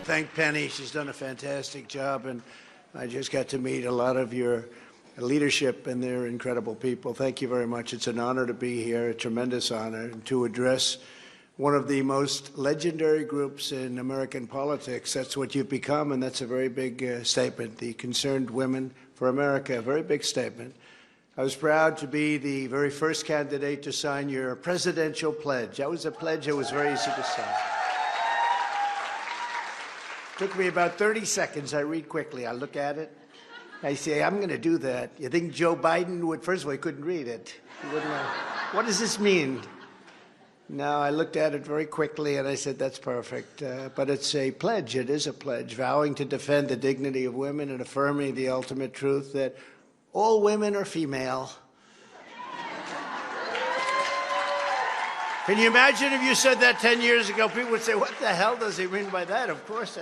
Thank Penny. She's done a fantastic job, and I just got to meet a lot of your leadership, and they're incredible people. Thank you very much. It's an honor to be here, a tremendous honor, and to address one of the most legendary groups in American politics. That's what you've become, and that's a very big statement. The Concerned Women for America, a very big statement. I was proud to be the very first candidate to sign your presidential pledge. That was a pledge that was very easy to sign. Took me about 30 seconds. I read quickly. I look at it. I say, I'm going to do that. You think Joe Biden would? First of all, he couldn't read it. He wouldn't know. What does this mean? No, I looked at it very quickly, and I said, that's perfect. But it's a pledge. It is a pledge, vowing to defend the dignity of women and affirming the ultimate truth that all women are female. Can you imagine if you said that 10 years ago? People would say, what the hell does he mean by that? Of course,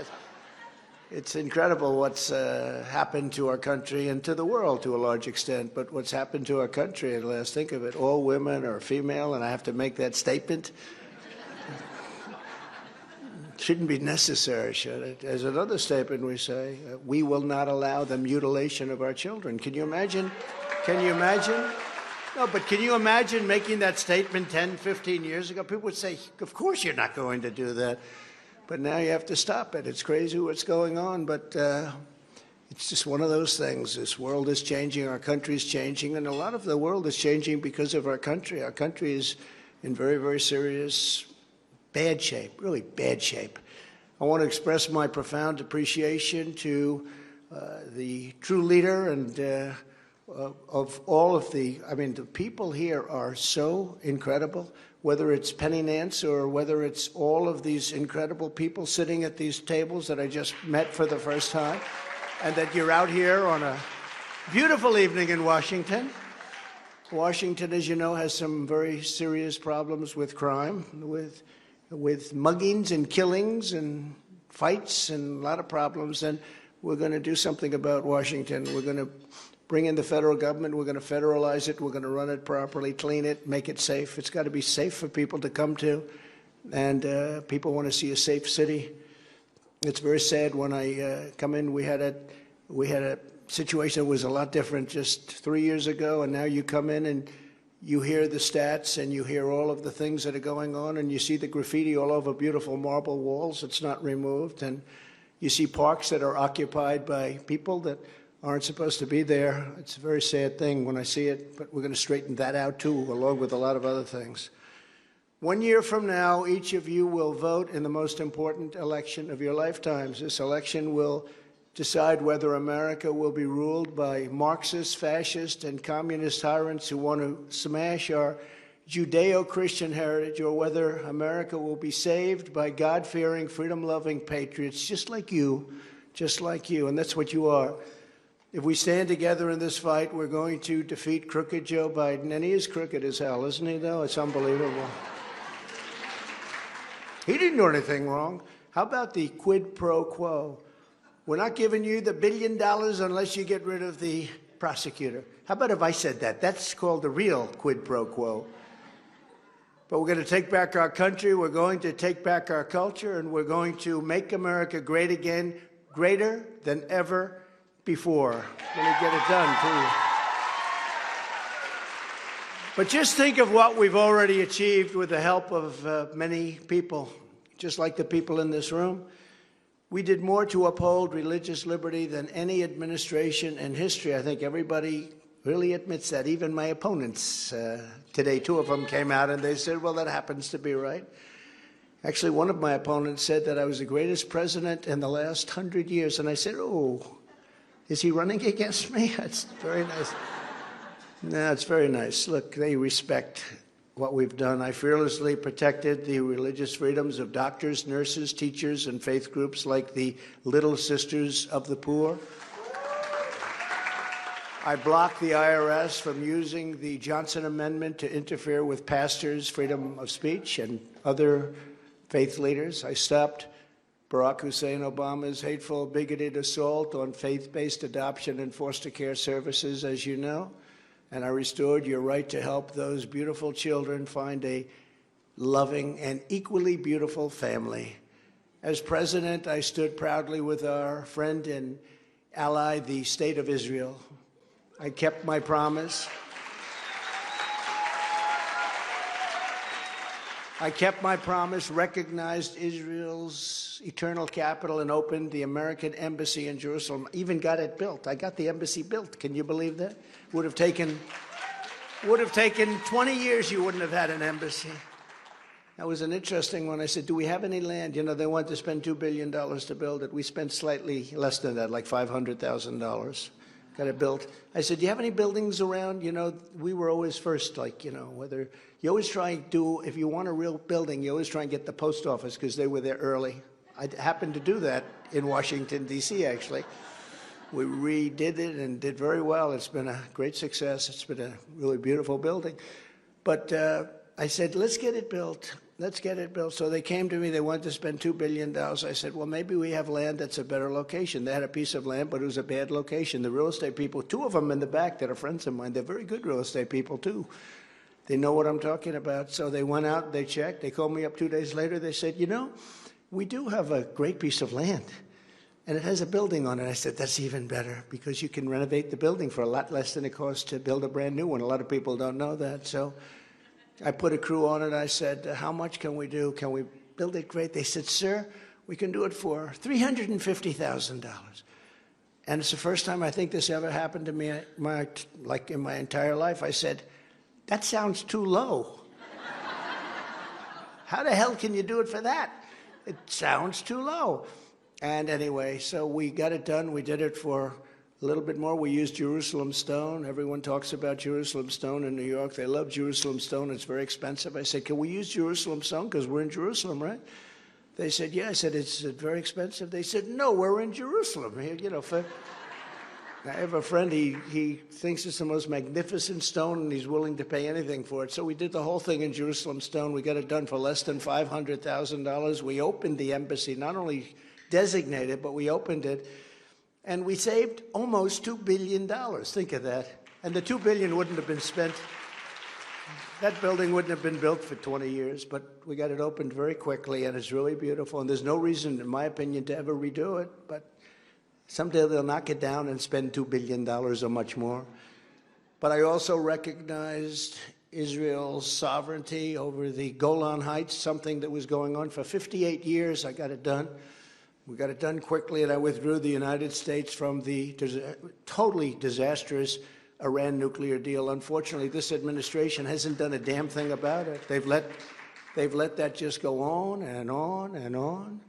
it's incredible what's happened to our country and to the world to a large extent. But what's happened to our country, at last, think of it, all women are female, and I have to make that statement? Shouldn't be necessary, should it? As another statement we say, we will not allow the mutilation of our children. Can you imagine? Can you imagine? No, but can you imagine making that statement 10, 15 years ago? People would say, of course you're not going to do that. But now you have to stop it. It's crazy what's going on, but it's just one of those things. This world is changing, our country is changing, and a lot of the world is changing because of our country. Our country is in very, very serious bad shape, really bad shape. I want to express my profound appreciation to the true leader and of all of the people here are so incredible, whether it's Penny Nance or whether it's all of these incredible people sitting at these tables that I just met for the first time, and that you're out here on a beautiful evening in Washington. Washington, as you know, has some very serious problems with crime, with muggings and killings and fights and a lot of problems, and we're going to do something about Washington. We're going to bring in the federal government. We're going to federalize it. We're going to run it properly, clean it, make it safe. It's got to be safe for people to come to, and people want to see a safe city. It's very sad when I come in. We had a situation that was a lot different just 3 years ago, and now you come in and you hear the stats and you hear all of the things that are going on, and you see the graffiti all over beautiful marble walls. It's not removed, and you see parks that are occupied by people that aren't supposed to be there. It's a very sad thing when I see it, but we're going to straighten that out too, along with a lot of other things. 1 year from now, each of you will vote in the most important election of your lifetimes. This election will decide whether America will be ruled by Marxist, fascist, and communist tyrants who want to smash our Judeo-Christian heritage, or whether America will be saved by God-fearing, freedom-loving patriots just like you, and that's what you are. If we stand together in this fight, we're going to defeat crooked Joe Biden, and he is crooked as hell, isn't he, though? It's unbelievable. He didn't do anything wrong. How about the quid pro quo? We're not giving you the $1 billion unless you get rid of the prosecutor. How about if I said that? That's called the real quid pro quo. But we're going to take back our country, we're going to take back our culture, and we're going to make America great again, greater than ever before. Really get it done, too. But just think of what we've already achieved with the help of many people, just like the people in this room. We did more to uphold religious liberty than any administration in history. I think everybody really admits that, even my opponents. Today, 2 of them came out and they said, well, that happens to be right. Actually, one of my opponents said that I was the greatest president in the last 100 years. And I said, oh, is he running against me? That's very nice. No, it's very nice. Look, they respect what we've done. I fearlessly protected the religious freedoms of doctors, nurses, teachers, and faith groups like the Little Sisters of the Poor. I blocked the IRS from using the Johnson Amendment to interfere with pastors' freedom of speech and other faith leaders. I stopped Barack Hussein Obama's hateful, bigoted assault on faith-based adoption and foster care services, as you know. And I restored your right to help those beautiful children find a loving and equally beautiful family. As president, I stood proudly with our friend and ally, the State of Israel. I kept my promise. I kept my promise, recognized Israel's eternal capital, and opened the American embassy in Jerusalem. Even got it built. I got the embassy built. Can you believe that? Would have taken 20 years, you wouldn't have had an embassy. That was an interesting one. I said, do we have any land? You know, they wanted to spend $2 billion to build it. We spent slightly less than that, like $500,000. Got it built. I said, do you have any buildings around? You know, we were always first, like, you know, whether you always try and do, if you want a real building, you always try and get the post office because they were there early. I happened to do that in Washington, D.C., actually. We redid it and did very well. It's been a great success. It's been a really beautiful building. But I said, let's get it built. Let's get it built. So they came to me. They wanted to spend $2 billion. I said, well, maybe we have land that's a better location. They had a piece of land, but it was a bad location. The real estate people, two of them in the back that are friends of mine, they're very good real estate people, too. They know what I'm talking about. So they went out, they checked. They called me up 2 days later. They said, you know, we do have a great piece of land, and it has a building on it. I said, that's even better because you can renovate the building for a lot less than it costs to build a brand new one. A lot of people don't know that. So I put a crew on it. I said, how much can we do? Can we build it great? They said, sir, we can do it for $350,000. And it's the first time I think this ever happened to me, like in my entire life. I said, that sounds too low. How the hell can you do it for that? It sounds too low. And anyway, so we got it done. We did it for a little bit more. We used Jerusalem stone. Everyone talks about Jerusalem stone in New York. They love Jerusalem stone. It's very expensive. I said, can we use Jerusalem stone? Because we're in Jerusalem, right? They said, yeah. I said, it's very expensive. They said, no, we're in Jerusalem. You know, I have a friend, he thinks it's the most magnificent stone, and he's willing to pay anything for it. So we did the whole thing in Jerusalem stone. We got it done for less than $500,000. We opened the embassy, not only designated, but we opened it. And we saved almost $2 billion. Think of that. And the $2 billion wouldn't have been spent. That building wouldn't have been built for 20 years, but we got it opened very quickly, and it's really beautiful. And there's no reason, in my opinion, to ever redo it. But someday they'll knock it down and spend $2 billion or much more. But I also recognized Israel's sovereignty over the Golan Heights, something that was going on for 58 years. I got it done. We got it done quickly, and I withdrew the United States from the totally disastrous Iran nuclear deal. Unfortunately, this administration hasn't done a damn thing about it. They've let that just go on and on and on.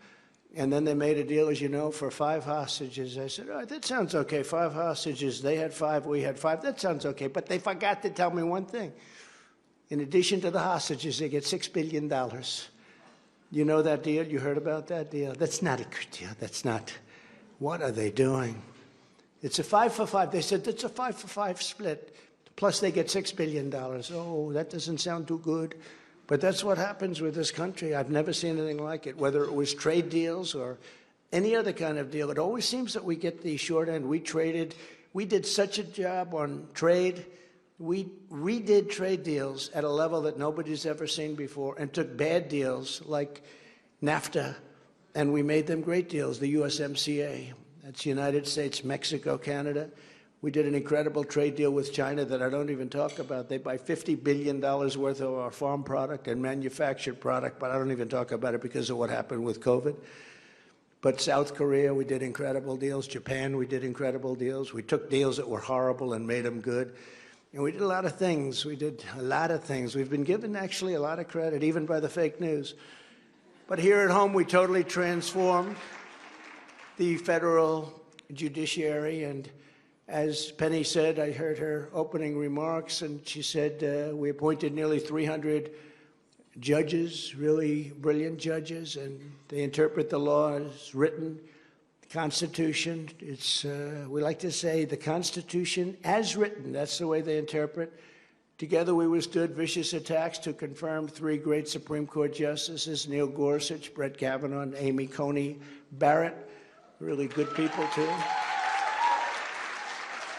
And then they made a deal, as you know, for 5 hostages. I said, all right, that sounds okay. 5 hostages. They had 5, we had 5. That sounds okay. But they forgot to tell me one thing. In addition to the hostages, they get $6 billion. You know that deal? You heard about that deal? That's not a good deal. That's not. What are they doing? It's a 5 for 5. They said it's a 5 for 5 split. Plus they get $6 billion. Oh, that doesn't sound too good. But that's what happens with this country. I've never seen anything like it, whether it was trade deals or any other kind of deal. It always seems that we get the short end. We did such a job on trade. We redid trade deals at a level that nobody's ever seen before, and took bad deals like NAFTA, and we made them great deals, the USMCA. That's United States, Mexico, Canada. We did an incredible trade deal with China that I don't even talk about. They buy $50 billion worth of our farm product and manufactured product, but I don't even talk about it because of what happened with COVID. But South Korea, we did incredible deals. Japan, we did incredible deals. We took deals that were horrible and made them good. And we did a lot of things. We did a lot of things. We've been given, actually, a lot of credit, even by the fake news. But here at home, we totally transformed the federal judiciary. And as Penny said, I heard her opening remarks, and she said we appointed nearly 300 judges, really brilliant judges, and they interpret the law as written. Constitution, it's, we like to say the Constitution as written. That's the way they interpret. Together we withstood vicious attacks to confirm 3 great Supreme Court justices, Neil Gorsuch, Brett Kavanaugh, and Amy Coney Barrett. Really good people, too.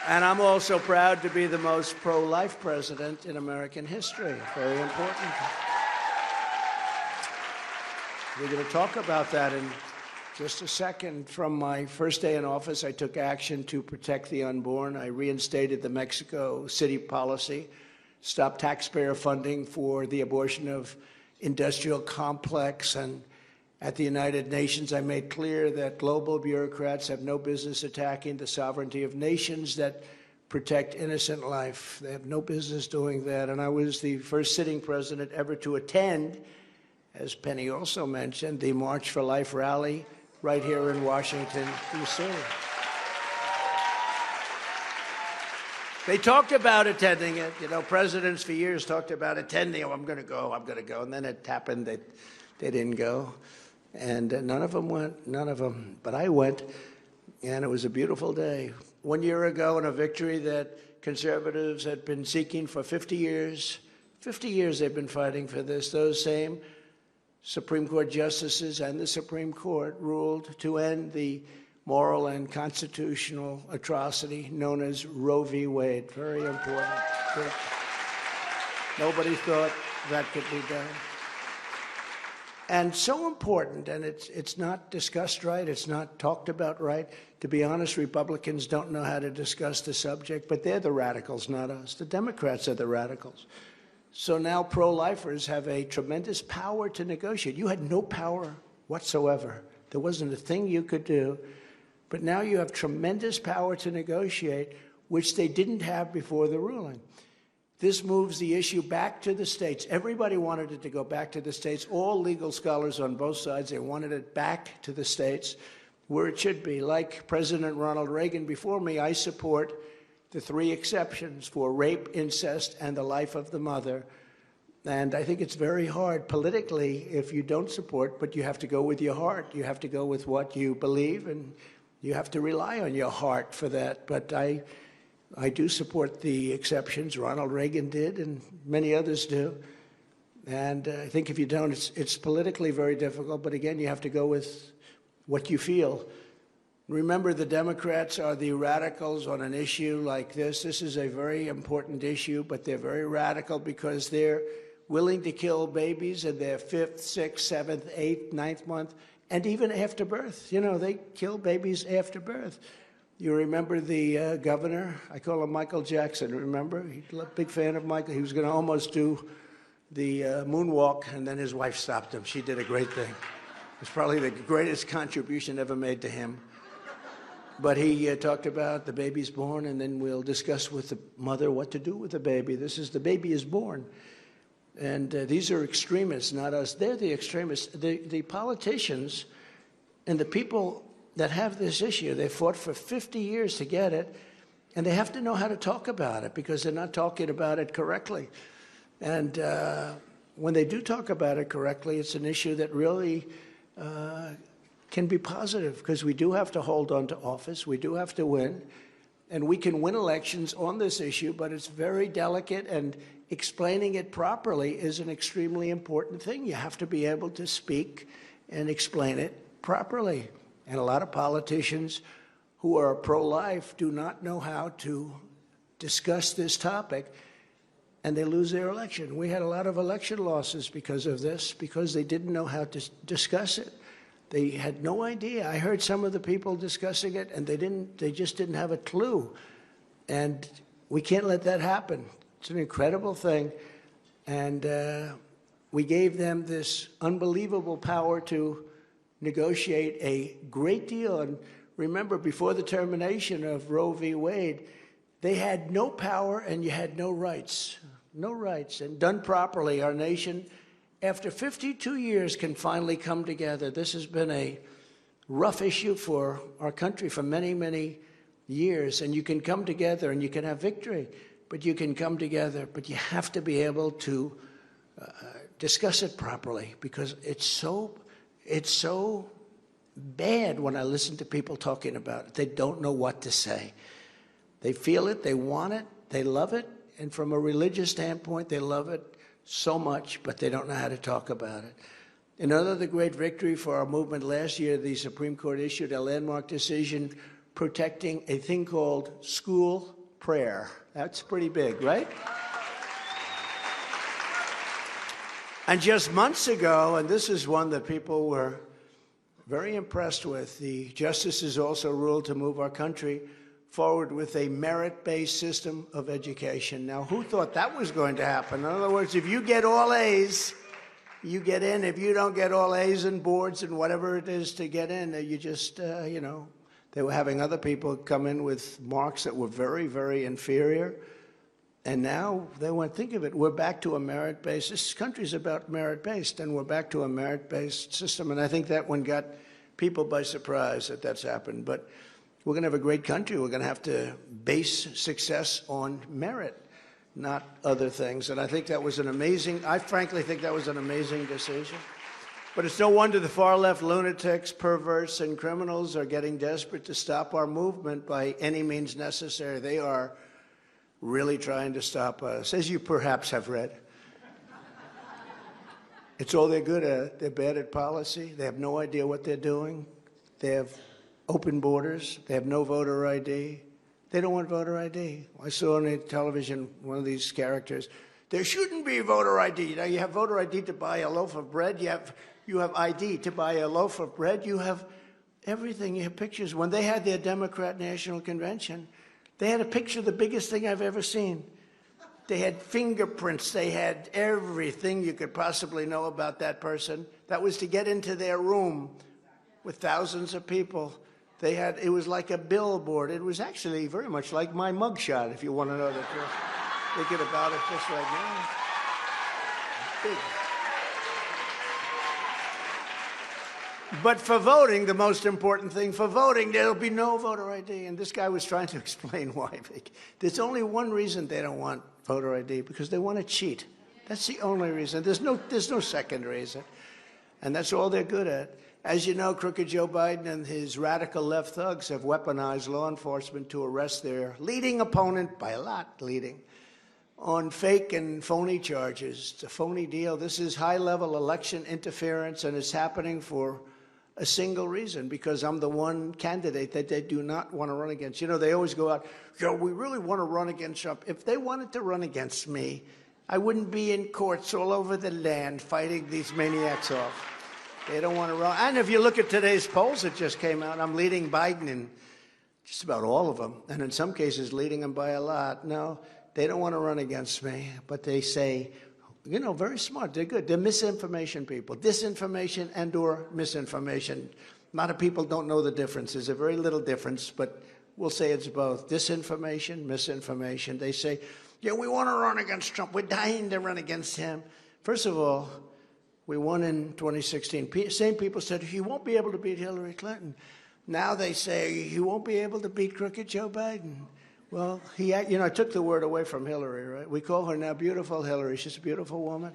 And I'm also proud to be the most pro-life president in American history. Very important. We're going to talk about that in just a second. From my first day in office, I took action to protect the unborn. I reinstated the Mexico City policy, stopped taxpayer funding for the abortion of industrial complex, and at the United Nations, I made clear that global bureaucrats have no business attacking the sovereignty of nations that protect innocent life. They have no business doing that. And I was the first sitting president ever to attend, as Penny also mentioned, the March for Life rally right here in Washington, D.C. They talked about attending it. You know, presidents for years talked about attending. Oh, I'm going to go, I'm going to go. And then it happened that they didn't go. And none of them went, none of them. But I went, and it was a beautiful day. 1 year ago, in a victory that conservatives had been seeking for 50 years. 50 years they've been fighting for this. Those same Supreme Court justices and the Supreme Court ruled to end the moral and constitutional atrocity known as Roe v. Wade. Very important. Nobody thought that could be done. And so important, and it's not discussed right, it's not talked about right. To be honest, Republicans don't know how to discuss the subject, but they're the radicals, not us. The Democrats are the radicals. So now pro-lifers have a tremendous power to negotiate. You had no power whatsoever. There wasn't a thing you could do. But now you have tremendous power to negotiate, which they didn't have before the ruling. This moves the issue back to the states. Everybody wanted it to go back to the states. All legal scholars on both sides, they wanted it back to the states where it should be. Like President Ronald Reagan before me, I support the 3 exceptions for rape, incest, and the life of the mother. And I think it's very hard politically if you don't support, but you have to go with your heart. You have to go with what you believe, and you have to rely on your heart for that. But I do support the exceptions. Ronald Reagan did, and many others do. And I think if you don't, it's politically very difficult. But again, you have to go with what you feel. Remember, the Democrats are the radicals on an issue like this. This is a very important issue, but they're very radical because they're willing to kill babies in their 5th, 6th, 7th, 8th, 9th month, and even after birth. You know, they kill babies after birth. You remember the governor? I call him Michael Jackson, remember? He's a big fan of Michael. He was going to almost do the moonwalk, and then his wife stopped him. She did a great thing. It was probably the greatest contribution ever made to him. But he talked about the baby's born, and then we'll discuss with the mother what to do with the baby. This is the baby is born. And these are extremists, not us. They're the extremists. The politicians and the people that have this issue, they fought for 50 years to get it, and they have to know how to talk about it because they're not talking about it correctly. And when they do talk about it correctly, it's an issue that really can be positive because we do have to hold on to office. We do have to win. And we can win elections on this issue, but it's very delicate, and explaining it properly is an extremely important thing. You have to be able to speak and explain it properly. And a lot of politicians who are pro-life do not know how to discuss this topic, and they lose their election. We had a lot of election losses because of this, because they didn't know how to discuss it. They had no idea. I heard some of the people discussing it, and they just didn't have a clue. And we can't let that happen. It's an incredible thing. And we gave them this unbelievable power to negotiate a great deal. And remember, before the termination of Roe v. Wade, they had no power and you had no rights. No rights. And done properly, our nation, after 52 years, can finally come together. This has been a rough issue for our country for many, many years. And you can come together and you can have victory, but you can come together. But you have to be able to discuss it properly because it's so bad when I listen to people talking about it. They don't know what to say. They feel it, they want it, they love it, and from a religious standpoint, they love it so much, but they don't know how to talk about it. Another great victory for our movement last year, the Supreme Court issued a landmark decision protecting a thing called school prayer. That's pretty big, right? And just months ago, and this is one that people were very impressed with, the justices also ruled to move our country forward with a merit-based system of education. Now, who thought that was going to happen? In other words, if you get all A's, you get in. If you don't get all A's and boards and whatever it is to get in, you just, you know, they were having other people come in with marks that were very, very inferior. And now they went, think of it, we're back to a merit-based, this country's about merit-based, and we're back to a merit-based system. And I think that one got people by surprise that that's happened. But we're going to have a great country. We're going to have to base success on merit, not other things. And I think that was an amazing, I frankly think that was an amazing decision. But it's no wonder the far-left lunatics, perverts, and criminals are getting desperate to stop our movement by any means necessary. They are really trying to stop us, as you perhaps have read. It's all they're good at. They're bad at policy. They have no idea what they're doing. They have open borders. They have no voter ID. They don't want voter ID. I saw on the television one of these characters. There shouldn't be voter ID. You know, you have voter ID to buy a loaf of bread. You have ID to buy a loaf of bread. You have everything. You have pictures. When they had their Democrat National Convention, they had a picture, the biggest thing I've ever seen. They had fingerprints. They had everything you could possibly know about that person. That was to get into their room with thousands of people. They had, it was like a billboard. It was actually very much like my mugshot, if you want to know the truth. Thinking about it just right now. Big. But for voting, the most important thing for voting, there'll be no voter ID. And this guy was trying to explain why. There's only one reason they don't want voter ID, because they want to cheat. That's the only reason. There's no second reason. And that's all they're good at. As you know, crooked Joe Biden and his radical left thugs have weaponized law enforcement to arrest their leading opponent, by a lot leading, on fake and phony charges. It's a phony deal. This is high-level election interference, and it's happening for a single reason, because I'm the one candidate that they do not want to run against. You know, they always go out, we really want to run against Trump. If they wanted to run against me, I wouldn't be in courts all over the land fighting these maniacs off. They don't want to run. And if you look at today's polls that just came out, I'm leading Biden in just about all of them, and in some cases leading him by a lot. No, they don't want to run against me, but they say, you know, very smart. They're good. They're misinformation people. Disinformation and or misinformation. A lot of people don't know the difference. There's a very little difference, but we'll say it's both. Disinformation, misinformation. They say, yeah, we want to run against Trump. We're dying to run against him. First of all, we won in 2016. Same people said, he won't be able to beat Hillary Clinton. Now they say, he won't be able to beat crooked Joe Biden. Well, you know, I took the word away from Hillary, right? We call her now Beautiful Hillary. She's a beautiful woman.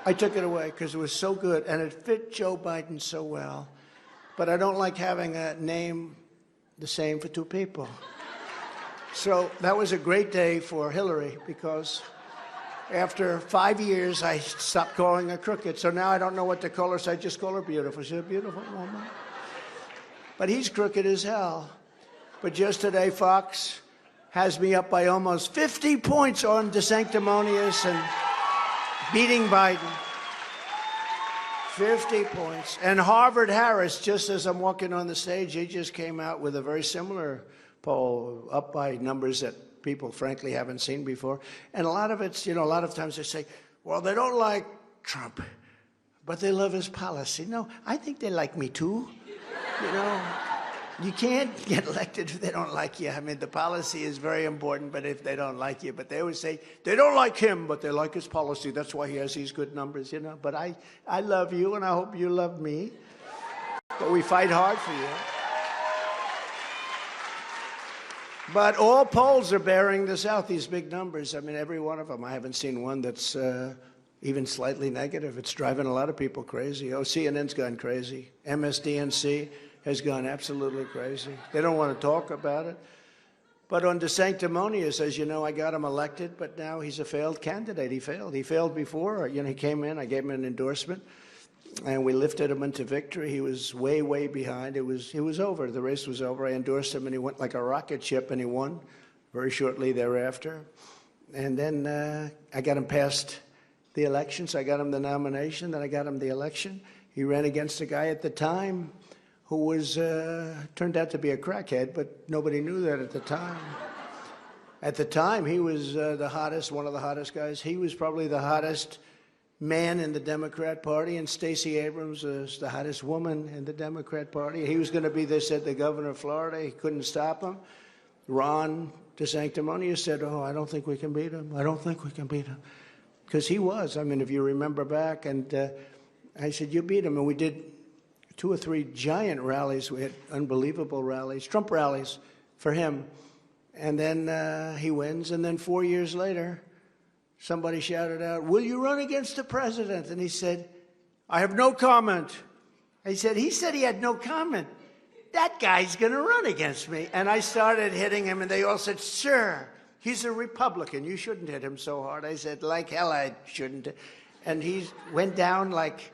I took it away because it was so good, and it fit Joe Biden so well. But I don't like having a name the same for two people. So that was a great day for Hillary, because after 5 years, I stopped calling her crooked. So now I don't know what to call her, so I just call her beautiful. She's a beautiful woman. But he's crooked as hell. But just today, Fox has me up by almost 50 points on DeSanctimonious and beating Biden. 50 points. And Harvard-Harris, just as I'm walking on the stage, he just came out with a very similar poll, up by numbers that people, frankly, haven't seen before. And a lot of it's, you know, a lot of times they say, well, they don't like Trump, but they love his policy. No, I think they like me too, you know. You can't get elected if they don't like you. I mean, the policy is very important, but if they don't like you. But they always say, they don't like him, but they like his policy. That's why he has these good numbers, you know. But I love you, and I hope you love me. But we fight hard for you. But all polls are bearing this out, these big numbers. I mean, every one of them. I haven't seen one that's even slightly negative. It's driving a lot of people crazy. Oh, CNN's gone crazy. MSDNC has gone absolutely crazy. They don't want to talk about it. But on DeSanctimonious, as you know, I got him elected, but now he's a failed candidate. He failed. He failed before. You know, he came in, I gave him an endorsement, and we lifted him into victory. He was way, way behind. It was over. The race was over. I endorsed him, and he went like a rocket ship, and he won very shortly thereafter. And then I got him past the election, so I got him the nomination, then I got him the election. He ran against a guy at the time who was, turned out to be a crackhead, but nobody knew that at the time. At the time, he was the hottest, one of the hottest guys. He was probably the hottest man in the Democrat Party, and Stacey Abrams was the hottest woman in the Democrat Party. He was going to be, they said, the governor of Florida. He couldn't stop him. Ron DeSanctimonious said, oh, I don't think we can beat him. I don't think we can beat him. Because he was. I mean, if you remember back, and I said, you beat him. And we did 2 or 3 giant rallies. We had unbelievable rallies, Trump rallies for him. And then he wins. And then 4 years later, somebody shouted out, will you run against the president? And he said, I have no comment. He said he had no comment. That guy's going to run against me. And I started hitting him, and they all said, sir, he's a Republican. You shouldn't hit him so hard. I said, like hell I shouldn't. And he went down like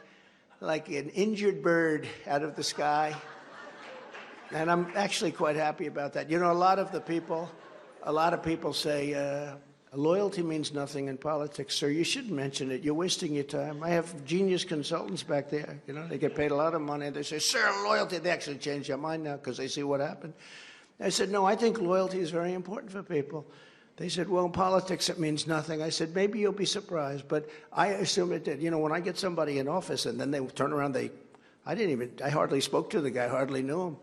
an injured bird out of the sky. And I'm actually quite happy about that. You know, a lot of people say, loyalty means nothing in politics. Sir, you shouldn't mention it. You're wasting your time. I have genius consultants back there. You know, they get paid a lot of money. They say, sir, loyalty. They actually change their mind now because they see what happened. I said, no, I think loyalty is very important for people. They said, well, in politics, it means nothing. I said, maybe you'll be surprised, but I assume it did. You know, when I get somebody in office and then they turn around, I hardly spoke to the guy, hardly knew him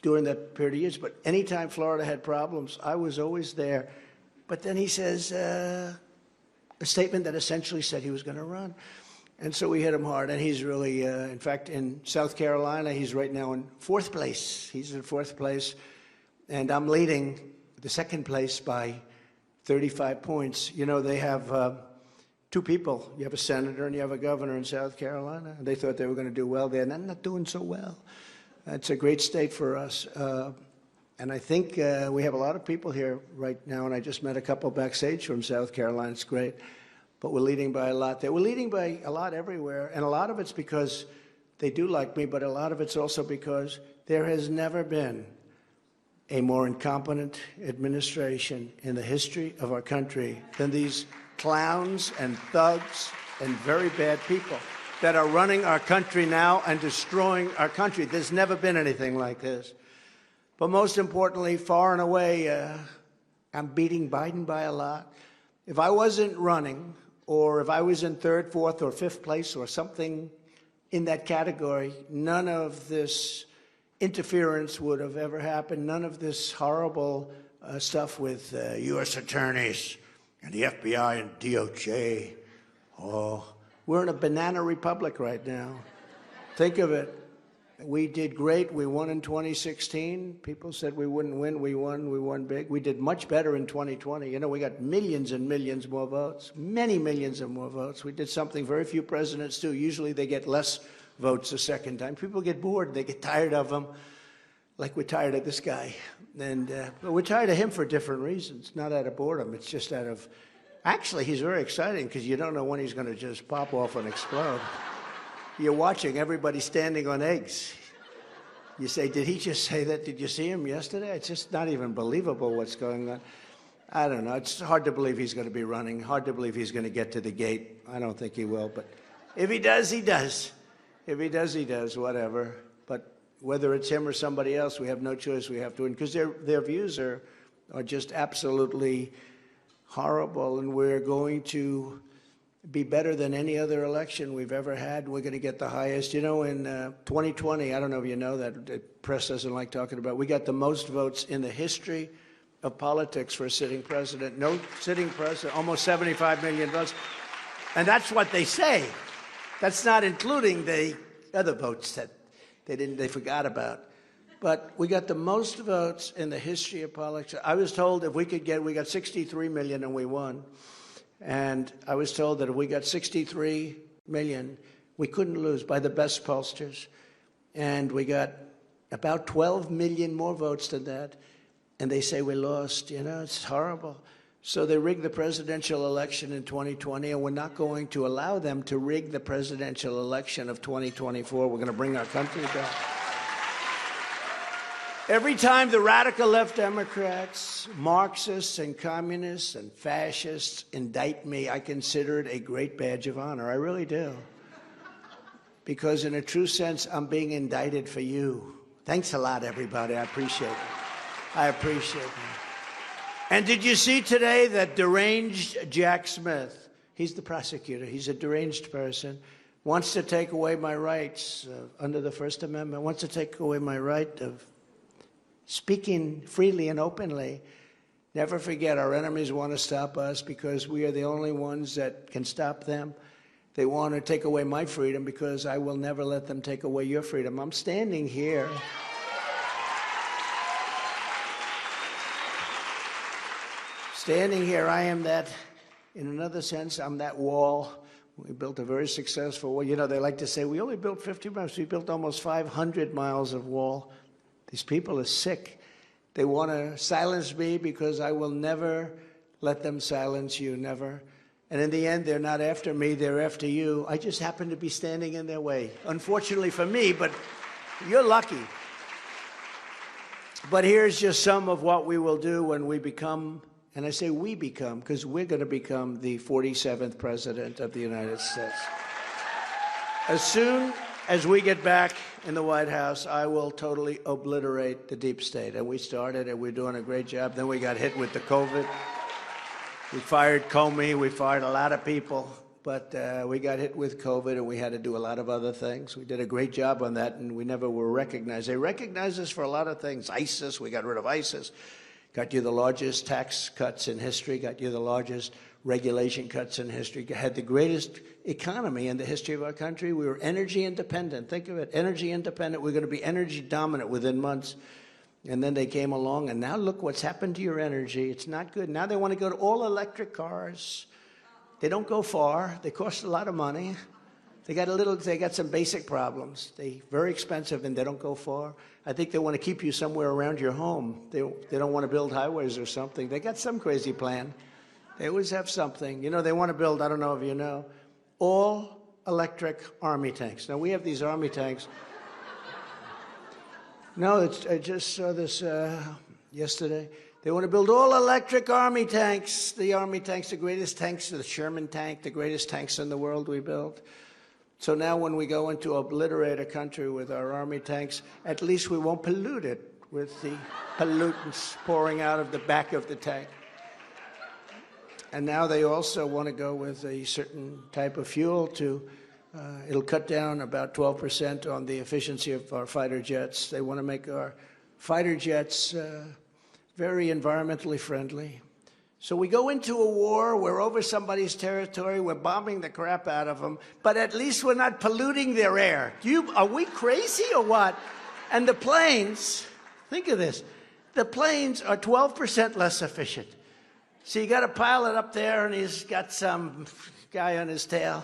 during that period of years. But anytime Florida had problems, I was always there. But then he says a statement that essentially said he was going to run. And so we hit him hard. And he's really, in fact, in South Carolina, he's right now in 4th place. He's in 4th place. And I'm leading the 2nd place by 35 points. You know, they have 2 people. You have a senator and you have a governor in South Carolina. They thought they were going to do well there, and they're not doing so well. It's a great state for us. And I think we have a lot of people here right now, and I just met a couple backstage from South Carolina. It's great. But we're leading by a lot there. We're leading by a lot everywhere, and a lot of it's because they do like me, but a lot of it's also because there has never been a more incompetent administration in the history of our country than these clowns and thugs and very bad people that are running our country now and destroying our country. There's never been anything like this. But most importantly, far and away, I'm beating Biden by a lot. If I wasn't running, or if I was in 3rd, 4th, or 5th place, or something in that category, none of this interference would have ever happened. None of this horrible stuff with U.S. attorneys and the FBI and DOJ. Oh, we're in a banana republic right now. Think of it. We did great. We won in 2016. People said we wouldn't win. We won. We won big. We did much better in 2020. You know, we got millions and millions more votes, many millions and more votes. We did something very few presidents do. Usually they get less votes a second time. People get bored. They get tired of them, like we're tired of this guy. And but we're tired of him for different reasons, not out of boredom. It's just out of, actually, he's very exciting because you don't know when he's going to just pop off and explode. You're watching everybody standing on eggs. You say, did he just say that? Did you see him yesterday? It's just not even believable what's going on. I don't know. It's hard to believe he's going to be running. Hard to believe he's going to get to the gate. I don't think he will. But if he does, he does. If he does, he does, whatever. But whether it's him or somebody else, we have no choice. We have to win. Because their views are just absolutely horrible. And we're going to be better than any other election we've ever had. We're going to get the highest. You know, in 2020, I don't know if you know that, the press doesn't like talking about it, we got the most votes in the history of politics for a sitting president. No sitting president, almost 75 million votes. And that's what they say. That's not including the other votes that they forgot about. But we got the most votes in the history of politics. I was told if we got 63 million and we won. And I was told that if we got 63 million, we couldn't lose by the best pollsters. And we got about 12 million more votes than that. And they say we lost. You know, it's horrible. So they rigged the presidential election in 2020, and we're not going to allow them to rig the presidential election of 2024. We're going to bring our country back. Every time the radical left Democrats, Marxists and communists and fascists indict me, I consider it a great badge of honor. I really do. Because in a true sense, I'm being indicted for you. Thanks a lot, everybody. I appreciate it. I appreciate it. And did you see today that deranged Jack Smith, he's the prosecutor, he's a deranged person, wants to take away my rights under the First Amendment, wants to take away my right of speaking freely and openly. Never forget, our enemies want to stop us because we are the only ones that can stop them. They want to take away my freedom because I will never let them take away your freedom. I'm standing here. Standing here, I am that, in another sense, I'm that wall. We built a very successful wall. You know, they like to say, we only built 50 miles. We built almost 500 miles of wall. These people are sick. They want to silence me because I will never let them silence you, never. And in the end, they're not after me, they're after you. I just happen to be standing in their way. Unfortunately for me, but you're lucky. But here's just some of what we will do when we become, and I say we become, because we're going to become the 47th president of the United States. As soon as we get back in the White House, I will totally obliterate the deep state. And we started, and we're doing a great job. Then we got hit with the COVID. We fired Comey, we fired a lot of people, but we got hit with COVID and we had to do a lot of other things. We did a great job on that and we never were recognized. They recognized us for a lot of things. ISIS, we got rid of ISIS. Got you the largest tax cuts in history, got you the largest regulation cuts in history, had the greatest economy in the history of our country. We were energy independent. Think of it, energy independent. We're going to be energy dominant within months. And then they came along, and now look what's happened to your energy. It's not good. Now they want to go to all electric cars. They don't go far. They cost a lot of money. They got some basic problems. They're very expensive, and they don't go far. I think they want to keep you somewhere around your home. They don't want to build highways or something. They got some crazy plan. They always have something. You know, they want to build, I don't know if you know, all electric army tanks. Now, we have these army tanks. No, I just saw this yesterday. They want to build all electric army tanks. The army tanks, the greatest tanks, the Sherman tank, the greatest tanks in the world we built. So now when we go into obliterate a country with our army tanks, at least we won't pollute it with the pollutants pouring out of the back of the tank. And now they also want to go with a certain type of fuel to it'll cut down about 12% on the efficiency of our fighter jets. They want to make our fighter jets very environmentally friendly. So we go into a war, we're over somebody's territory, we're bombing the crap out of them, but at least we're not polluting their air. Are we crazy or what? And the planes, think of this, the planes are 12% less efficient. So you got a pilot up there and he's got some guy on his tail.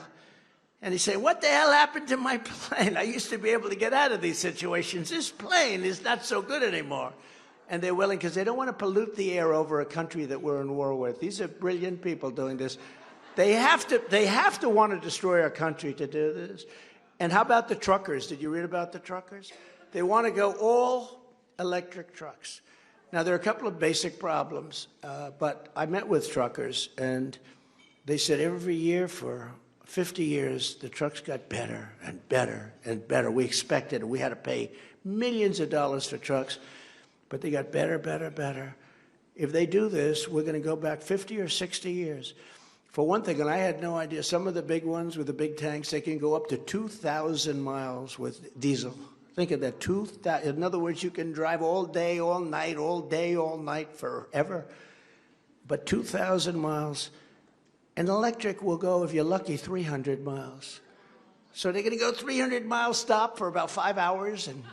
And he's saying, what the hell happened to my plane? I used to be able to get out of these situations. This plane is not so good anymore. And they're willing, because they don't want to pollute the air over a country that we're in war with. These are brilliant people doing this. They have to want to destroy our country to do this. And how about the truckers? Did you read about the truckers? They want to go all electric trucks. Now, there are a couple of basic problems, but I met with truckers, and they said every year for 50 years, the trucks got better and better and better. We expected it. We had to pay millions of dollars for trucks, but they got better, better, better. If they do this, we're going to go back 50 or 60 years. For one thing, and I had no idea, some of the big ones with the big tanks, they can go up to 2,000 miles with diesel. Think of that, 2,000. In other words, you can drive all day, all night, all day, all night, forever. But 2,000 miles. And electric will go, if you're lucky, 300 miles. So they're going to go 300 miles, stop for about 5 hours, and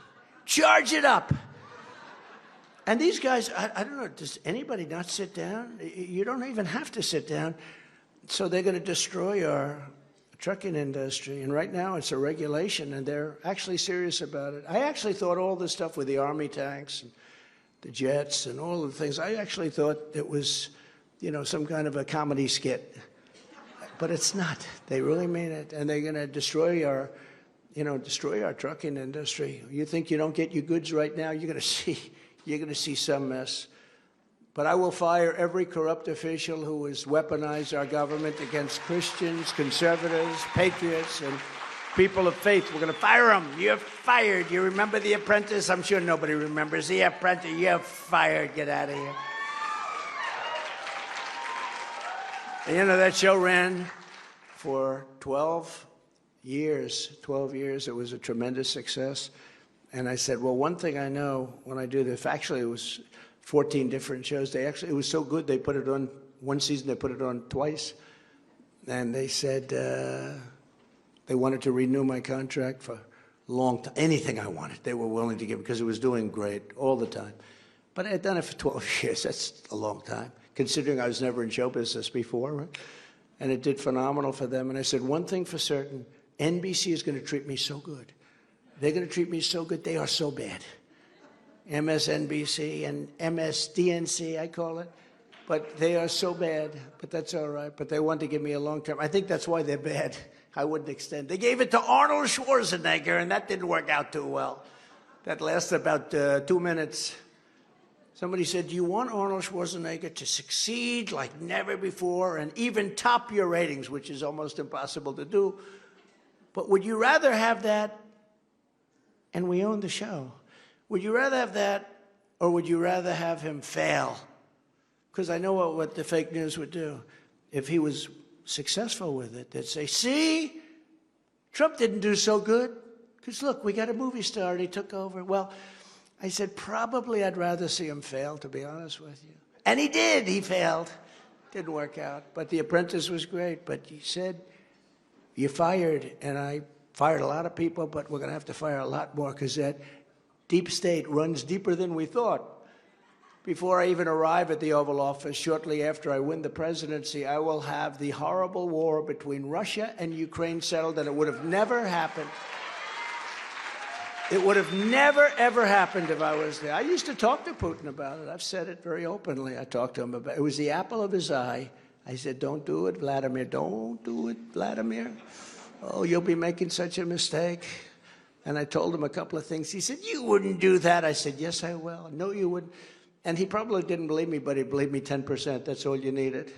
charge it up. And these guys, I don't know, does anybody not sit down? You don't even have to sit down. So they're going to destroy our trucking industry. And right now it's a regulation, and they're actually serious about it. I actually thought all this stuff with the army tanks and the jets and all the things, I actually thought it was, you know, some kind of a comedy skit. But it's not. They really mean it. And they're going to destroy our destroy our trucking industry. You think you don't get your goods right now, you're going to see some mess. But I will fire every corrupt official who has weaponized our government against Christians, conservatives, patriots, and people of faith. We're going to fire them. You're fired. You remember The Apprentice? I'm sure nobody remembers The Apprentice. You're fired. Get out of here. And, that show ran for 12 years. 12 years. It was a tremendous success. And I said, well, one thing I know when I do this, actually it was 14 different shows. It was so good, they put it on one season, they put it on twice. And they said they wanted to renew my contract for a long time. Anything I wanted, they were willing to give, because it was doing great all the time. But I had done it for 12 years. That's a long time, considering I was never in show business before. Right? And it did phenomenal for them. And I said, one thing for certain, NBC is going to treat me so good. They're going to treat me so good. They are so bad. MSNBC and MSDNC, I call it. But they are so bad, but that's all right. But they want to give me a long term. I think that's why they're bad. I wouldn't extend. They gave it to Arnold Schwarzenegger, and that didn't work out too well. That lasted about 2 minutes. Somebody said, do you want Arnold Schwarzenegger to succeed like never before and even top your ratings, which is almost impossible to do? But would you rather have that, and we own the show, would you rather have that, or would you rather have him fail? Because I know what the fake news would do. If he was successful with it, they'd say, see, Trump didn't do so good. Because look, we got a movie star and he took over. Well, I said, probably I'd rather see him fail, to be honest with you. And he did, he failed. Didn't work out. But The Apprentice was great. But he said, you're fired. And I fired a lot of people, but we're going to have to fire a lot more, because that deep state runs deeper than we thought. Before I even arrive at the Oval Office, shortly after I win the presidency, I will have the horrible war between Russia and Ukraine settled, and it would have never happened. It would have never, ever happened if I was there. I used to talk to Putin about it. I've said it very openly. I talked to him about it. It was the apple of his eye. I said, don't do it, Vladimir. Don't do it, Vladimir. Oh, you'll be making such a mistake. And I told him a couple of things. He said, you wouldn't do that. I said, yes, I will. No, you wouldn't. And he probably didn't believe me, but he believed me 10%. That's all you needed.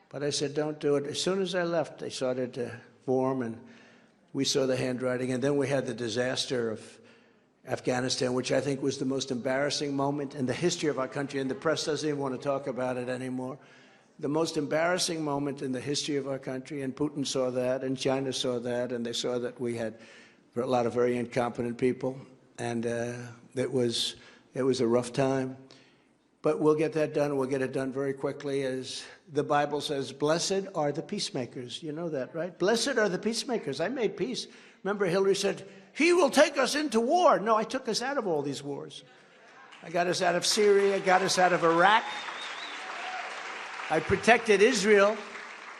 But I said, don't do it. As soon as I left, they started to form, and we saw the handwriting. And then we had the disaster of Afghanistan, which I think was the most embarrassing moment in the history of our country, and the press doesn't even want to talk about it anymore. The most embarrassing moment in the history of our country, and Putin saw that, and China saw that, and they saw that we had a lot of very incompetent people, and it was a rough time. But we'll get that done. We'll get it done very quickly. As the Bible says, blessed are the peacemakers. You know that, right? Blessed are the peacemakers. I made peace. Remember, Hillary said, he will take us into war. No, I took us out of all these wars. I got us out of Syria, got us out of Iraq. I protected Israel.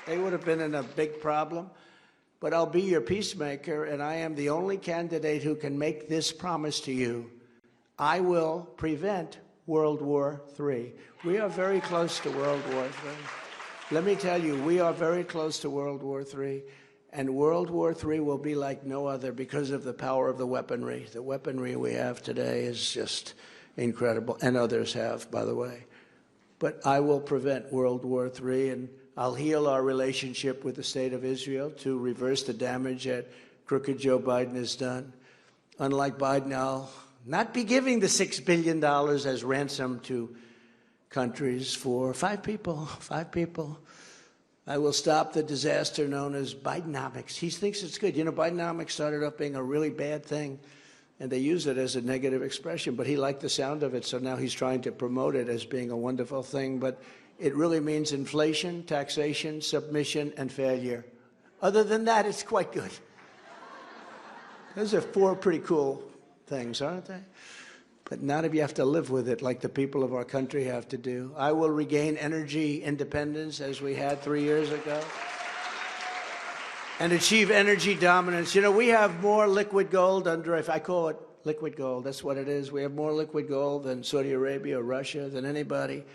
They would have been in a big problem. But I'll be your peacemaker, and I am the only candidate who can make this promise to you. I will prevent World War III. We are very close to World War III. Let me tell you, we are very close to World War III. And World War III will be like no other because of the power of the weaponry. The weaponry we have today is just incredible, and others have, by the way. But I will prevent World War III, and I'll heal our relationship with the state of Israel to reverse the damage that crooked Joe Biden has done. Unlike Biden, I'll not be giving the $6 billion as ransom to countries for 5 people. 5 people. I will stop the disaster known as Bidenomics. He thinks it's good. You know, Bidenomics started off being a really bad thing, and they use it as a negative expression, but he liked the sound of it, so now he's trying to promote it as being a wonderful thing. But it really means inflation, taxation, submission, and failure. Other than that, it's quite good. Those are 4 pretty cool things, aren't they? But not if you have to live with it like the people of our country have to do. I will regain energy independence as we had 3 years ago and achieve energy dominance. You know, we have more liquid gold under, if I call it liquid gold, that's what it is. We have more liquid gold than Saudi Arabia or Russia, than anybody.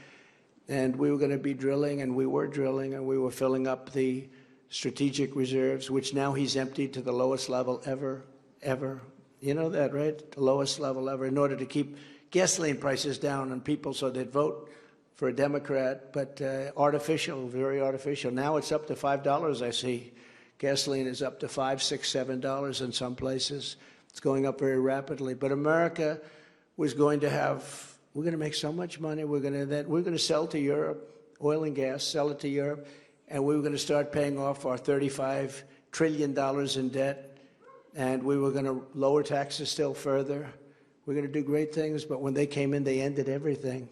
And we were going to be drilling, and we were drilling, and we were filling up the strategic reserves, which now he's emptied to the lowest level ever ever. You know that, right? The lowest level ever, in order to keep gasoline prices down on people so they'd vote for a Democrat, but artificial, very artificial. Now it's up to $5, I see. Gasoline is up to $5, $6, $7 in some places. It's going up very rapidly. But America was going to have, we're going to make so much money. We're going to sell to Europe, oil and gas, sell it to Europe, and we were going to start paying off our $35 trillion in debt, and we were going to lower taxes still further. We're going to do great things, but when they came in, they ended everything.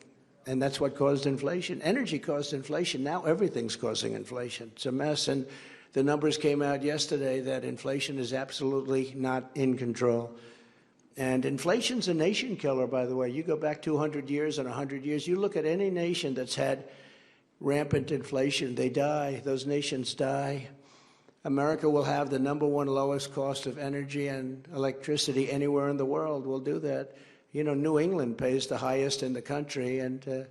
And that's what caused inflation. Energy caused inflation. Now everything's causing inflation. It's a mess. And the numbers came out yesterday that inflation is absolutely not in control. And inflation's a nation killer, by the way. You go back 200 years and 100 years, you look at any nation that's had rampant inflation, they die. Those nations die. America will have the #1 lowest cost of energy and electricity anywhere in the world. We'll do that. You know, New England pays the highest in the country, and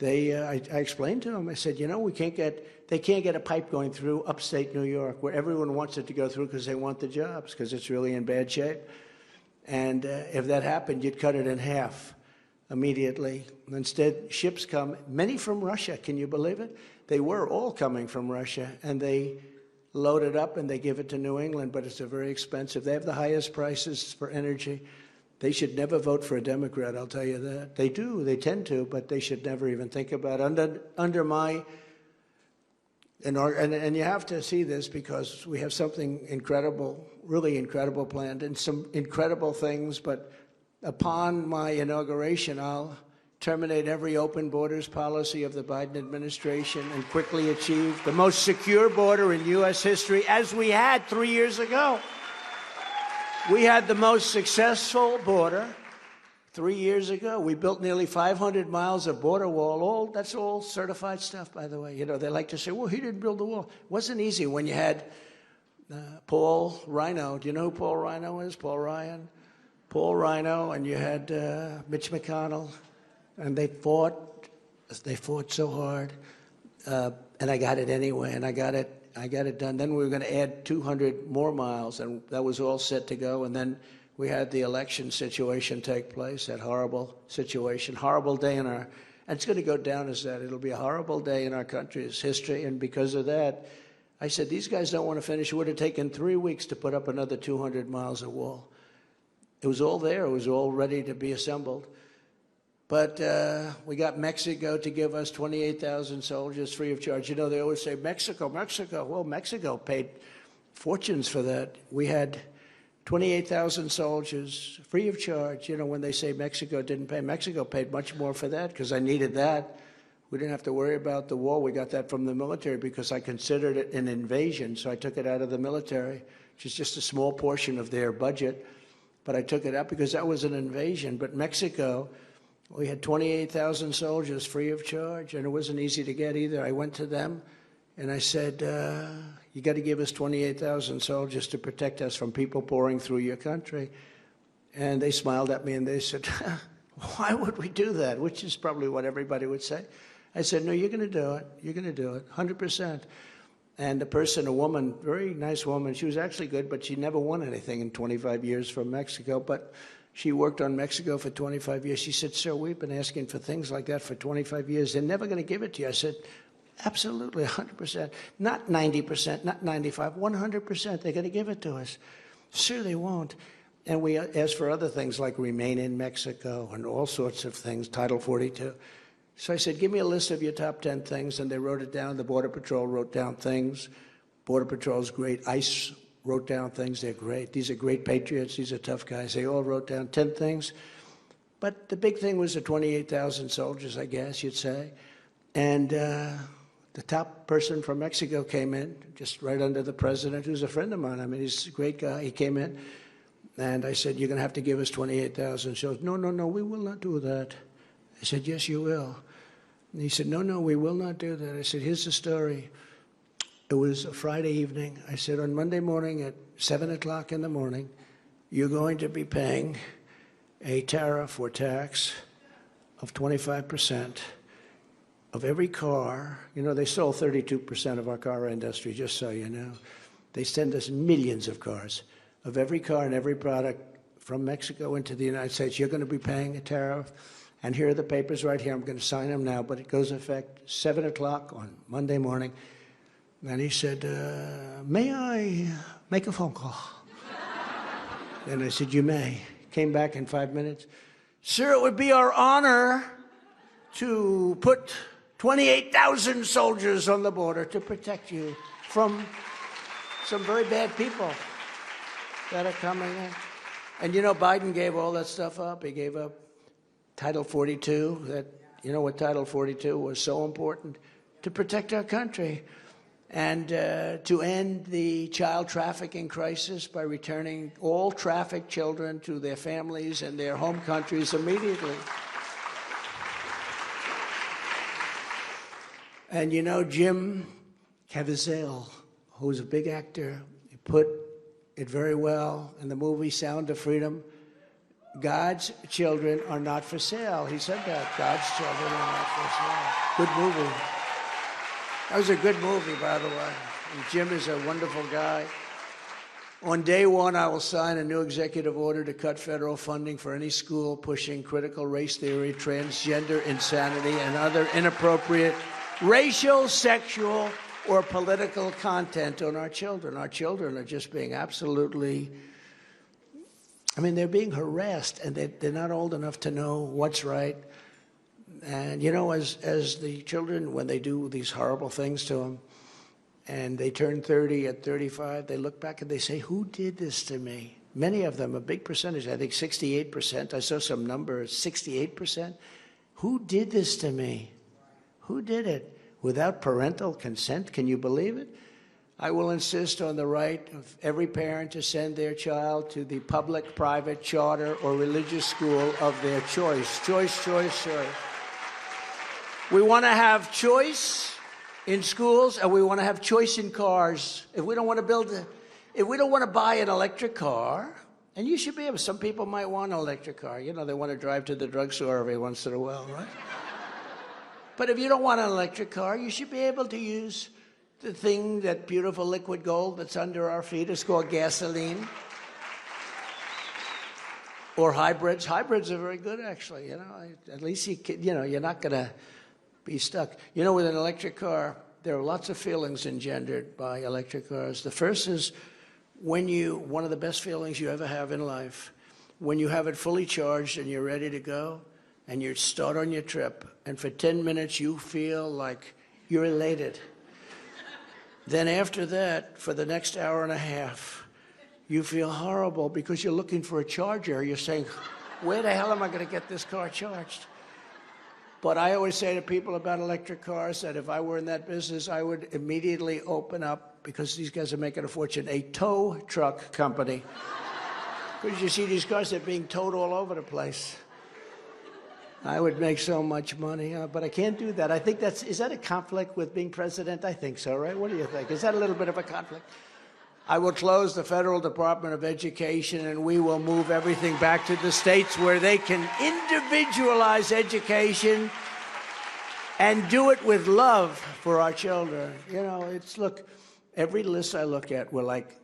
I explained to them, I said, you know, they can't get a pipe going through upstate New York, where everyone wants it to go through because they want the jobs, because it's really in bad shape. And if that happened, you'd cut it in half immediately. Instead, ships come, many from Russia, can you believe it? They were all coming from Russia, and they load it up and they give it to New England, but it's very expensive. They have the highest prices for energy. They should never vote for a Democrat, I'll tell you that. They do, they tend to, but they should never even think about it. Under my, and you have to see this because we have something incredible, really incredible planned, and some incredible things, but upon my inauguration, I'll terminate every open borders policy of the Biden administration and quickly achieve the most secure border in U.S. history, as we had 3 years ago. We had the most successful border 3 years ago. We built nearly 500 miles of border wall. That's all certified stuff, by the way. You know, they like to say, well, he didn't build the wall. It wasn't easy when you had Paul Rhino. Do you know who Paul Rhino is? Paul Ryan? Paul Rhino, and you had Mitch McConnell. And they fought so hard, and I got it anyway, and I got it done. Then we were going to add 200 more miles, and that was all set to go. And then we had the election situation take place, that horrible situation, horrible day in our, and it's going to go down as that. It'll be a horrible day in our country's history, and because of that, I said, these guys don't want to finish. It would have taken 3 weeks to put up another 200 miles of wall. It was all there. It was all ready to be assembled. But we got Mexico to give us 28,000 soldiers free of charge. You know, they always say, Mexico, Mexico. Well, Mexico paid fortunes for that. We had 28,000 soldiers free of charge. You know, when they say Mexico didn't pay, Mexico paid much more for that because I needed that. We didn't have to worry about the war. We got that from the military because I considered it an invasion, so I took it out of the military, which is just a small portion of their budget. But I took it out because that was an invasion. But Mexico, we had 28,000 soldiers free of charge, and it wasn't easy to get either. I went to them, and I said, you got to give us 28,000 soldiers to protect us from people pouring through your country. And they smiled at me, and they said, why would we do that? Which is probably what everybody would say. I said, no, you're going to do it. You're going to do it, 100%. And the person, a woman, very nice woman, she was actually good, but she never won anything in 25 years from Mexico. But she worked on Mexico for 25 years. She said, sir, we've been asking for things like that for 25 years. They're never going to give it to you. I said, absolutely, 100%. Not 90%, not 95%, 100%. They're going to give it to us. Sir, they won't. And we asked for other things like remain in Mexico and all sorts of things, Title 42. So I said, give me a list of your top 10 things, and they wrote it down. The Border Patrol wrote down things. Border Patrol's great. ICE wrote down things. They're great. These are great patriots. These are tough guys. They all wrote down 10 things. But the big thing was the 28,000 soldiers, I guess you'd say. And the top person from Mexico came in, just right under the president, who's a friend of mine. I mean, he's a great guy. He came in, and I said, you're going to have to give us 28,000 soldiers. No, no, no, we will not do that. I said, yes, you will. And he said, no, no, we will not do that. I said, here's the story. It was a Friday evening. I said, on Monday morning at 7 o'clock in the morning, you're going to be paying a tariff or tax of 25% of every car. You know, they sold 32% of our car industry, just so you know. They send us millions of cars. of every car and every product from Mexico into the United States, you're going to be paying a tariff. And here are the papers right here. I'm going to sign them now, but it goes into effect 7 o'clock on Monday morning. And he said, may I make a phone call? And I said, you may. Came back in 5 minutes. Sir, it would be our honor to put 28,000 soldiers on the border to protect you from some very bad people that are coming in. And you know, Biden gave all that stuff up. He gave up Title 42. That, you know what Title 42 was so important? To protect our country and to end the child trafficking crisis by returning all trafficked children to their families and their home countries immediately. And you know, Jim Caviezel, who's a big actor, he put it very well in the movie Sound of Freedom. God's children are not for sale. He said that. God's children are not for sale. Good movie. That was a good movie, by the way. And Jim is a wonderful guy. On day one, I will sign a new executive order to cut federal funding for any school pushing critical race theory, transgender insanity, and other inappropriate racial, sexual, or political content on our children. Our children are just being absolutely, I mean, they're being harassed, and they're not old enough to know what's right. And, you know, as the children, when they do these horrible things to them, and they turn 30 at 35, they look back and they say, who did this to me? Many of them, a big percentage, I think 68%, I saw some numbers, 68%. Who did this to me? Who did it? Without parental consent, can you believe it? I will insist on the right of every parent to send their child to the public, private, charter, or religious school of their choice. Choice, choice, choice. We want to have choice in schools, and we want to have choice in cars. If we don't want to buy an electric car, and you should be able, some people might want an electric car. You know, they want to drive to the drugstore every once in a while, right? But if you don't want an electric car, you should be able to use the thing, that beautiful liquid gold that's under our feet. It's called gasoline. Or hybrids. Hybrids are very good, actually. You know, at least you're not going to be stuck. You know, with an electric car, there are lots of feelings engendered by electric cars. The first is one of the best feelings you ever have in life, when you have it fully charged and you're ready to go, and you start on your trip, and for 10 minutes you feel like you're elated. Then after that, for the next hour and a half, you feel horrible because you're looking for a charger. You're saying, where the hell am I going to get this car charged? But I always say to people about electric cars that if I were in that business, I would immediately open up, because these guys are making a fortune, a tow truck company. Because you see these cars, they're being towed all over the place. I would make so much money, but I can't do that. I think is that a conflict with being president? I think so, right? What do you think? Is that a little bit of a conflict? I will close the Federal Department of Education, and we will move everything back to the states where they can individualize education and do it with love for our children. You know, look, every list I look at, we're like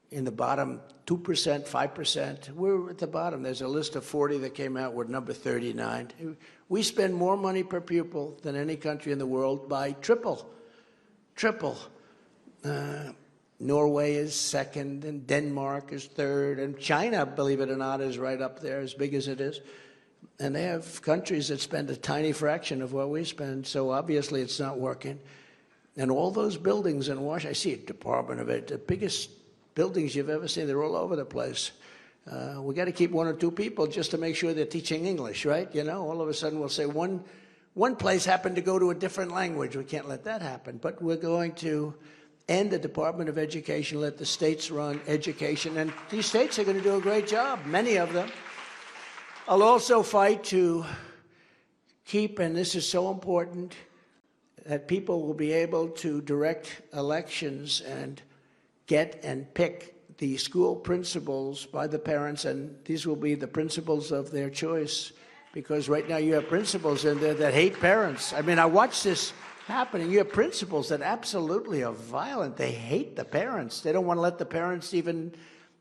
in the bottom 2%, 5%. We're at the bottom. There's a list of 40 that came out. We're number 39. We spend more money per pupil than any country in the world by triple. Norway is second, and Denmark is third, and China, believe it or not, is right up there, as big as it is. And they have countries that spend a tiny fraction of what we spend, so obviously it's not working. And all those buildings in Washington, I see a Department of It, the biggest buildings you've ever seen, they're all over the place. We got to keep one or two people just to make sure they're teaching English, right? You know, all of a sudden we'll say one place happened to go to a different language. We can't let that happen. But we're going to end the Department of Education, let the states run education. And these states are going to do a great job, many of them. I'll also fight to keep, and this is so important, that people will be able to direct elections and get and pick the school principals by the parents, and these will be the principals of their choice, because right now you have principals in there that hate parents. I mean, I watch this happening. You have principals that absolutely are violent. They hate the parents. They don't want to let the parents even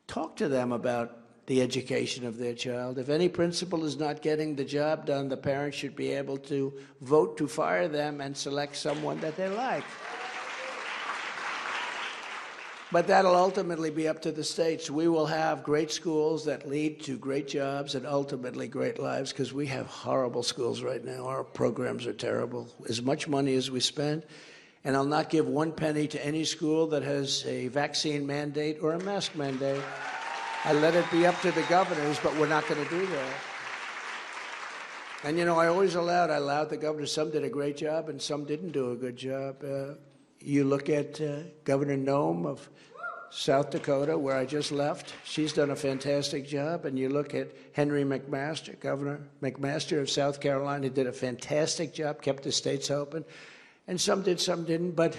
talk to them about the education of their child. If any principal is not getting the job done, the parents should be able to vote to fire them and select someone that they like. But that'll ultimately be up to the states. We will have great schools that lead to great jobs and ultimately great lives, because we have horrible schools right now. Our programs are terrible. As much money as we spend, and I'll not give one penny to any school that has a vaccine mandate or a mask mandate. I let it be up to the governors, but we're not going to do that. And, you know, I allowed the governors. Some did a great job and some didn't do a good job. You look at Governor Noem of South Dakota, where I just left. She's done a fantastic job. And you look at Henry McMaster, Governor McMaster of South Carolina, did a fantastic job, kept the states open. And some did, some didn't. But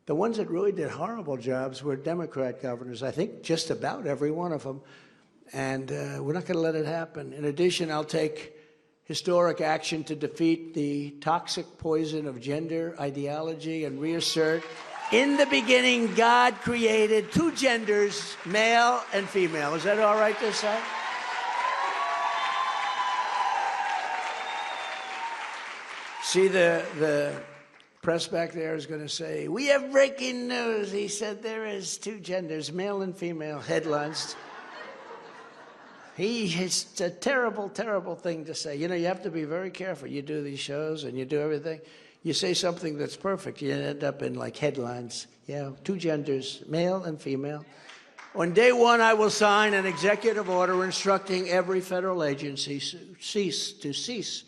the ones that really did horrible jobs were Democrat governors, I think just about every one of them. And we're not going to let it happen. In addition, I'll take historic action to defeat the toxic poison of gender ideology and reassert, in the beginning, God created two genders, male and female. Is that all right to say? See, the press back there is going to say, we have breaking news. He said there is two genders, male and female, headlines. It's a terrible, terrible thing to say. You know, you have to be very careful. You do these shows and you do everything. You say something that's perfect, you end up in, like, headlines. Yeah, two genders, male and female. On day one, I will sign an executive order instructing every federal agency to cease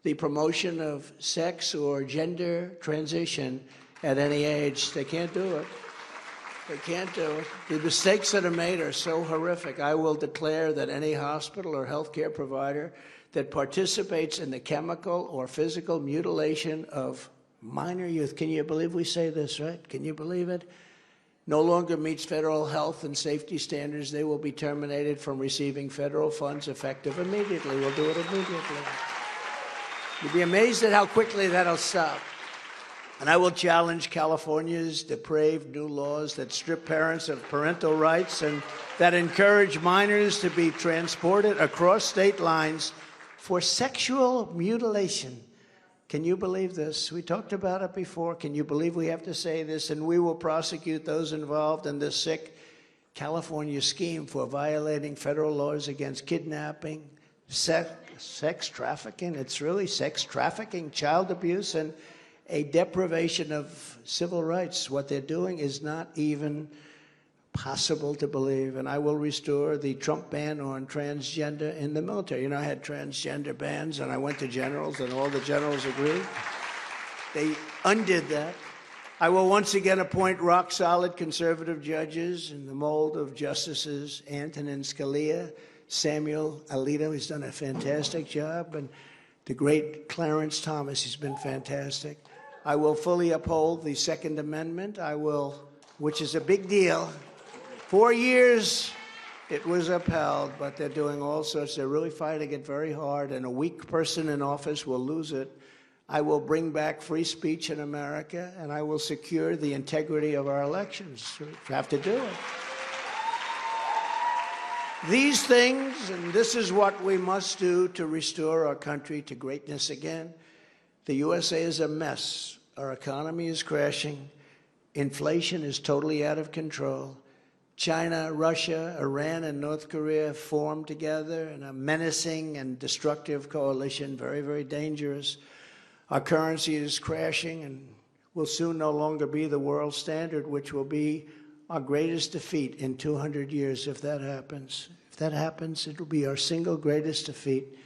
the promotion of sex or gender transition at any age. They can't do it. They can't do it. The mistakes that are made are so horrific. I will declare that any hospital or healthcare provider that participates in the chemical or physical mutilation of minor youth, can you believe we say this, right? Can you believe it? No longer meets federal health and safety standards, they will be terminated from receiving federal funds effective immediately. We'll do it immediately. You'd be amazed at how quickly that'll stop. And I will challenge California's depraved new laws that strip parents of parental rights and that encourage minors to be transported across state lines for sexual mutilation. Can you believe this? We talked about it before. Can you believe we have to say this? And we will prosecute those involved in this sick California scheme for violating federal laws against kidnapping, sex trafficking. It's really sex trafficking, child abuse, and a deprivation of civil rights. What they're doing is not even possible to believe. And I will restore the Trump ban on transgender in the military. You know, I had transgender bans, and I went to generals, and all the generals agreed. They undid that. I will once again appoint rock-solid conservative judges in the mold of Justices Antonin Scalia, Samuel Alito, who's done a fantastic job, and the great Clarence Thomas, he's been fantastic. I will fully uphold the Second Amendment. I will, which is a big deal. 4 years it was upheld, but they're doing all sorts. They're really fighting it very hard, and a weak person in office will lose it. I will bring back free speech in America, and I will secure the integrity of our elections. We have to do it. These things, and this is what we must do to restore our country to greatness again. The USA is a mess. Our economy is crashing. Inflation is totally out of control. China, Russia, Iran, and North Korea formed together in a menacing and destructive coalition, very, very dangerous. Our currency is crashing and will soon no longer be the world standard, which will be our greatest defeat in 200 years if that happens. If that happens, it will be our single greatest defeat.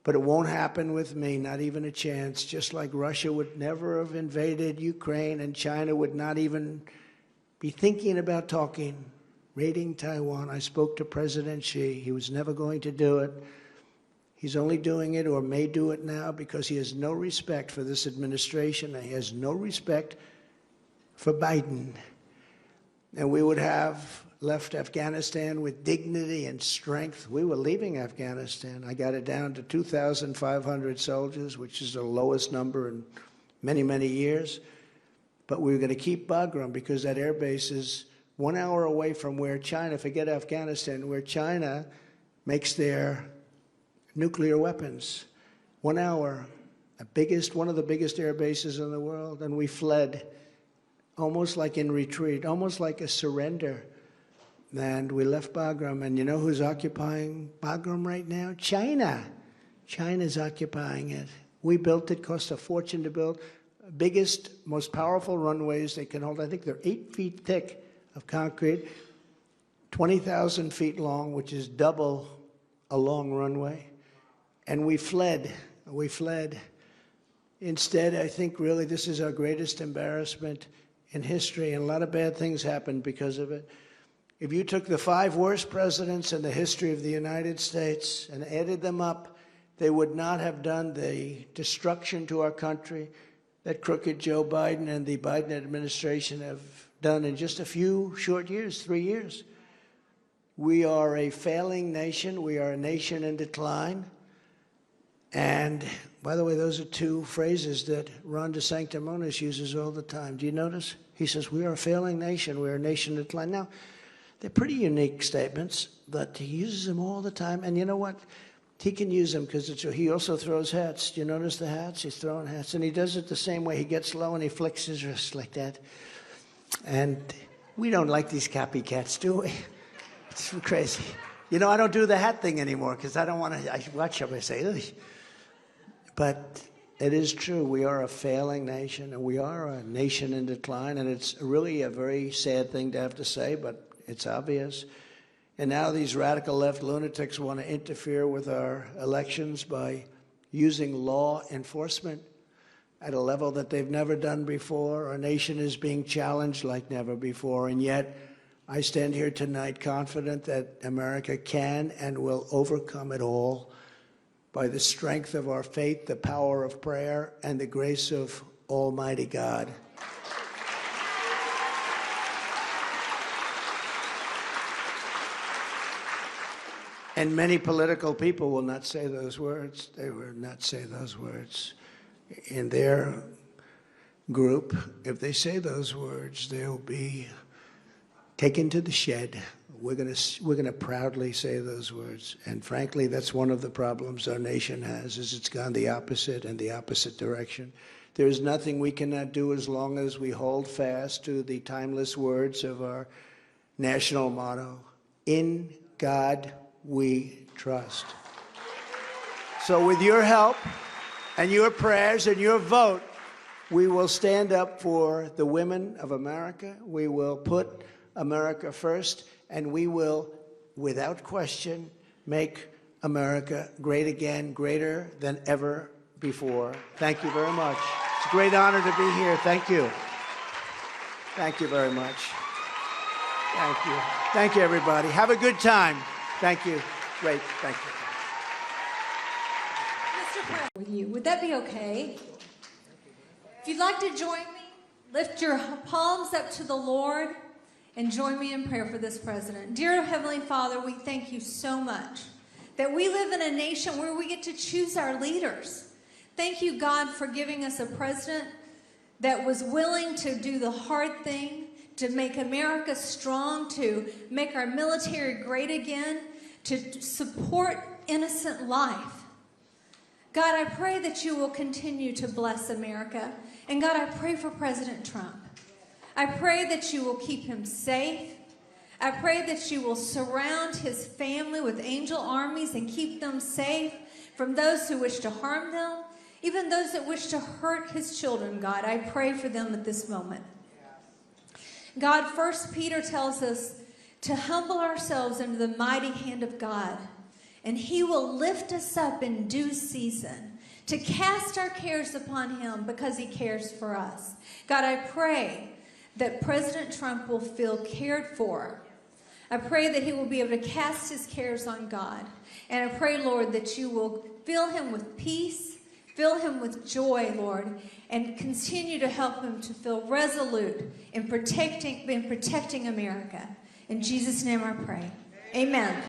But it won't happen with me, not even a chance. Just like Russia would never have invaded Ukraine and China would not even be thinking about raiding Taiwan. I spoke to President Xi. He was never going to do it. He's only doing it, or may do it now, because he has no respect for this administration, and he has no respect for Biden. And we would have left Afghanistan with dignity and strength. We were leaving Afghanistan. I got it down to 2,500 soldiers, which is the lowest number in many, many years. But we were going to keep Bagram because that air base is 1 hour away from where China, forget Afghanistan, where China makes their nuclear weapons. 1 hour, one of the biggest air bases in the world, and we fled almost like in retreat, almost like a surrender. And we left Bagram, and you know who's occupying Bagram right now? China. China's occupying it. We built it, cost a fortune to build. Biggest, most powerful runways they can hold. I think they're 8 feet thick of concrete, 20,000 feet long, which is double a long runway. And we fled. We fled. Instead, I think really this is our greatest embarrassment in history, and a lot of bad things happened because of it. If you took the 5 worst presidents in the history of the United States and added them up, they would not have done the destruction to our country that crooked Joe Biden and the Biden administration have done in just a few short years, 3 years. We are a failing nation. We are a nation in decline. And by the way, those are 2 phrases that Ron DeSanctimonious uses all the time. Do you notice? He says, we are a failing nation. We are a nation in decline. Now, they're pretty unique statements, but he uses them all the time. And you know what? He can use them because he also throws hats. Do you notice the hats? He's throwing hats. And he does it the same way. He gets low and he flicks his wrist like that. And we don't like these copycats, do we? It's crazy. You know, I don't do the hat thing anymore because I don't want to. I watch him. I say, ugh. But it is true. We are a failing nation, and we are a nation in decline. And it's really a very sad thing to have to say, but it's obvious. And now these radical left lunatics want to interfere with our elections by using law enforcement at a level that they've never done before. Our nation is being challenged like never before. And yet, I stand here tonight confident that America can and will overcome it all by the strength of our faith, the power of prayer, and the grace of Almighty God. And many political people will not say those words. They will not say those words. In their group, if they say those words, they'll be taken to the shed. We're gonna proudly say those words. And frankly, that's one of the problems our nation has, is it's gone the opposite and the opposite direction. There is nothing we cannot do as long as we hold fast to the timeless words of our national motto, in God we trust. So with your help and your prayers and your vote, we will stand up for the women of America. We will put America first, and we will, without question, make America great again, greater than ever before. Thank you very much. It's a great honor to be here. Thank you. Thank you very much. Thank you. Thank you, everybody. Have a good time. Thank you. Great. Thank you. Mr. President, with you, would that be okay? If you'd like to join me, lift your palms up to the Lord and join me in prayer for this president. Dear Heavenly Father, we thank you so much that we live in a nation where we get to choose our leaders. Thank you, God, for giving us a president that was willing to do the hard thing, to make America strong, to make our military great again, to support innocent life. God, I pray that you will continue to bless America. And God, I pray for President Trump. I pray that you will keep him safe. I pray that you will surround his family with angel armies and keep them safe from those who wish to harm them, even those that wish to hurt his children, God. I pray for them at this moment. God, 1 Peter tells us to humble ourselves under the mighty hand of God, and he will lift us up in due season, to cast our cares upon him because he cares for us. God, I pray that President Trump will feel cared for. I pray that he will be able to cast his cares on God. And I pray, Lord, that you will fill him with peace, fill him with joy, Lord, and continue to help him to feel resolute in protecting America. In Jesus' name I pray. Amen.